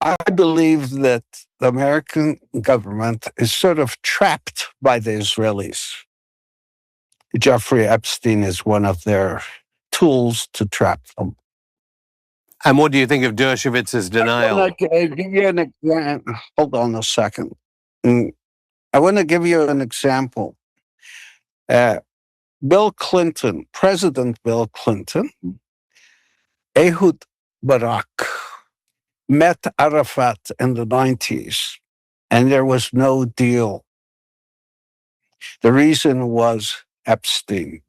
I believe that the American government is sort of trapped by the Israelis. Jeffrey Epstein is one of their tools to trap them. And what do you think of Dershowitz's denial? Hold on a second. I want to give you an example. Bill Clinton, President Bill Clinton, Ehud Barak met Arafat in the 90s, and there was no deal. The reason was Epstein.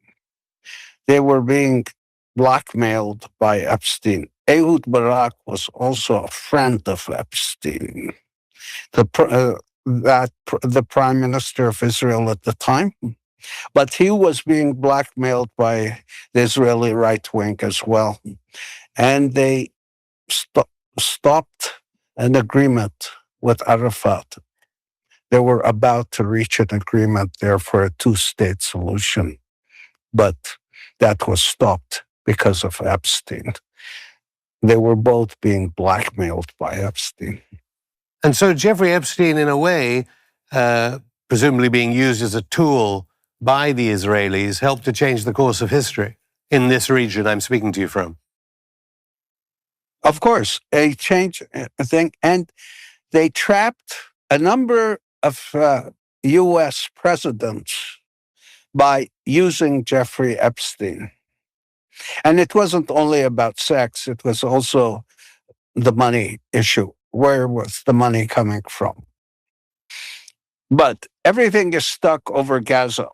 They were being blackmailed by Epstein. Ehud Barak was also a friend of Epstein, the prime minister of Israel at the time. But he was being blackmailed by the Israeli right wing as well. And they stopped an agreement with Arafat. They were about to reach an agreement there for a two-state solution. But that was stopped because of Epstein. They were both being blackmailed by Epstein. And so Jeffrey Epstein, in a way, presumably being used as a tool by the Israelis, helped to change the course of history in this region I'm speaking to you from. Of course, a change thing. And they trapped a number of U.S. presidents by using Jeffrey Epstein. And it wasn't only about sex, it was also the money issue. Where was the money coming from? But everything is stuck over Gaza.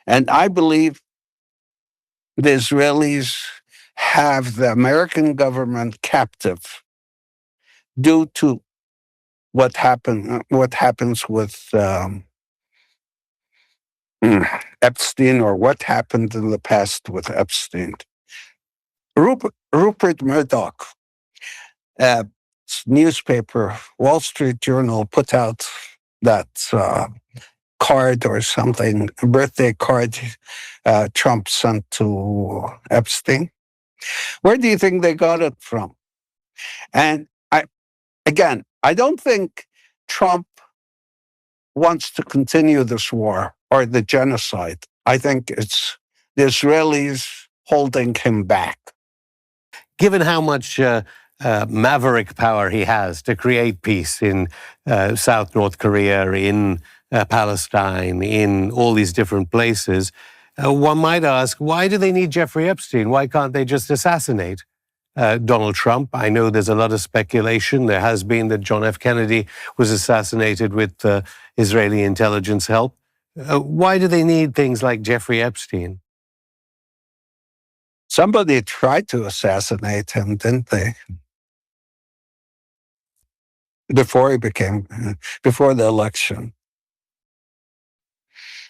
And I believe the Israelis have the American government captive due to what happens with Epstein, or what happened in the past with Epstein. Rupert Murdoch, newspaper, Wall Street Journal, put out that card or something, a birthday card Trump sent to Epstein. Where do you think they got it from? And I don't think Trump wants to continue this war or the genocide. I think it's the Israelis holding him back. Given how much maverick power he has to create peace in South North Korea, in Palestine, in all these different places, one might ask, why do they need Jeffrey Epstein? Why can't they just assassinate Donald Trump? I know there's a lot of speculation. There has been that John F. Kennedy was assassinated with Israeli intelligence help. Why do they need things like Jeffrey Epstein? Somebody tried to assassinate him, didn't they? Before the election.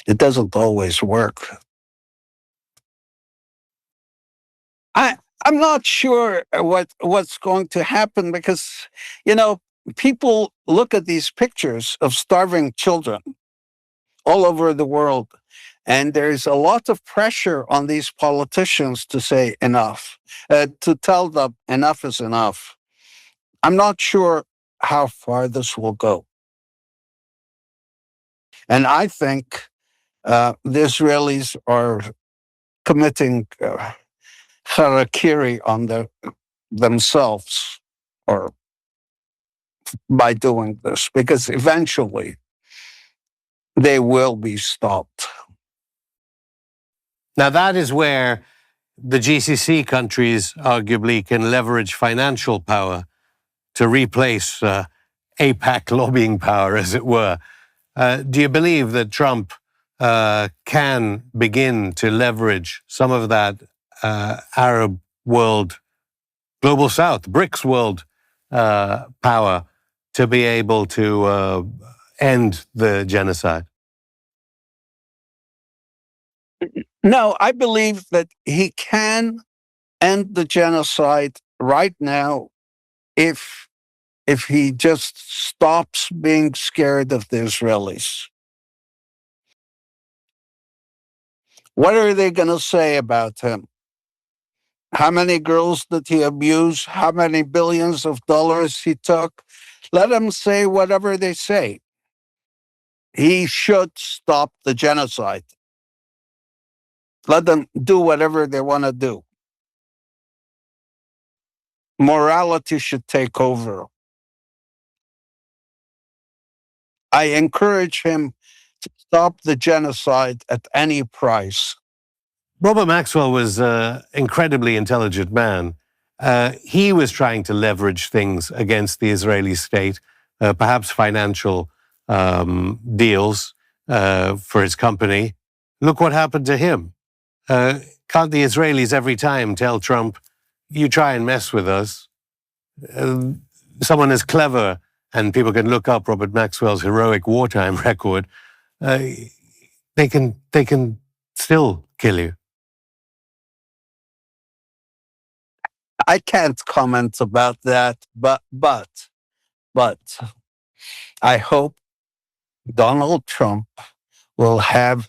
It doesn't always work. I'm not sure what's going to happen because, people look at these pictures of starving children all over the world, and there's a lot of pressure on these politicians to say enough, to tell them enough is enough. I'm not sure how far this will go. And I think the Israelis are committing harakiri on themselves, or by doing this, because eventually they will be stopped. Now, that is where the GCC countries arguably can leverage financial power to replace AIPAC lobbying power, as it were. Do you believe that Trump can begin to leverage some of that Arab world, global South, BRICS world power to be able to end the genocide? No, I believe that he can end the genocide right now if he just stops being scared of the Israelis. What are they going to say about him? How many girls did he abuse? How many billions of dollars he took? Let them say whatever they say. He should stop the genocide. Let them do whatever they want to do. Morality should take over. I encourage him to stop the genocide at any price. Robert Maxwell was an incredibly intelligent man. He was trying to leverage things against the Israeli state, perhaps financial deals for his company. Look what happened to him. Can't the Israelis every time tell Trump, you try and mess with us? Someone as clever, and people can look up Robert Maxwell's heroic wartime record, they can still kill you. I can't comment about that, but I hope Donald Trump will have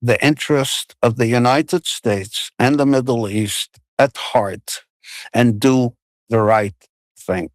the interest of the United States and the Middle East at heart and do the right thing.